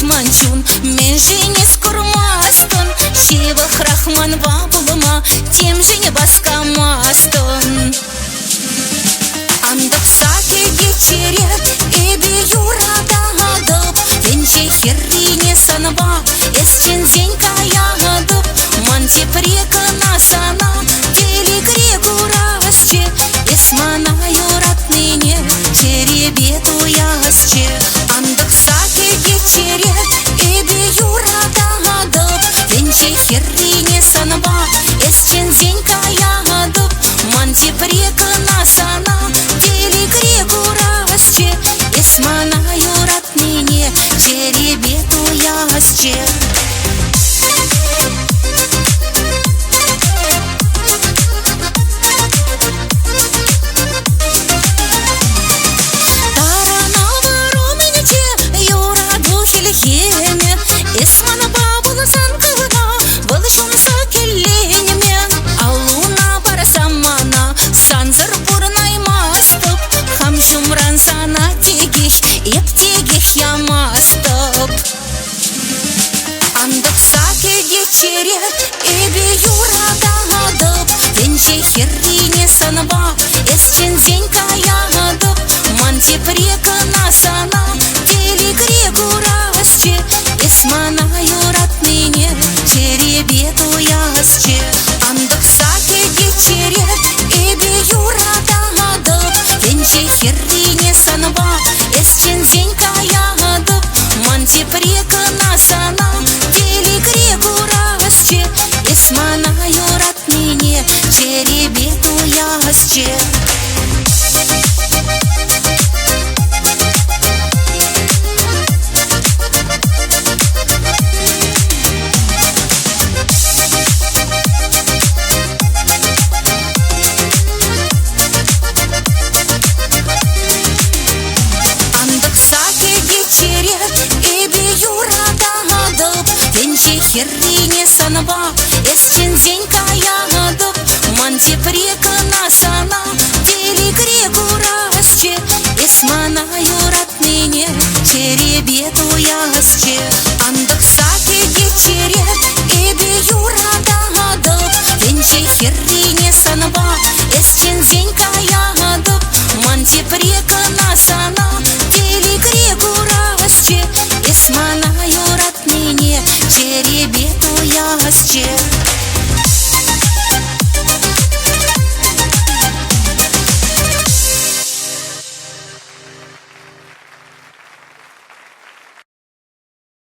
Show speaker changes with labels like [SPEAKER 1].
[SPEAKER 1] Манчун, мен жене скурмастон, шевах рахман бабулыма, тем жене баскамастон. Андық саке кечерет, эбе юрададып, венче херрине санба, эсчен зень каядып, манти прекына сана, телегре гурасче, эсмана юратныне, черебет уясче. Андық саке кечерет, эбе юрададып, венче херрине санба, эсчен зень каядып, манти прекына сана, телегре гурасче, эсмана юратныне, черебет уясче. Эсмана бабула санкына, балышунса келленеме, алуна барасамана, санзыр бурнаймастып, хам жумран сана тегих, эптегих ямастып. Андық саке кечерет, эбе юрададып, венче херрине санба, эсчен зень каядып, манти прекына сана, телегре гурасче, эсмана юратныне, черебет уясче. Андық саке кечерет, эбе юрададып, венче херрине санба, эсчен зень каядып, манти прекына сана, телегре гурасче, эсмана юратныне, черебет уясче. Херрине санба, эсчен зень каядып, манти прекына сана, телегре гурасче, эсмана юратныне, черебет уясче. Андық саке кечерет, эбе юрададып, венче херрине санба, эсчен зень каядып, манти прекына сана, телегре гурасче, эсмана юратныне, черебет уясче.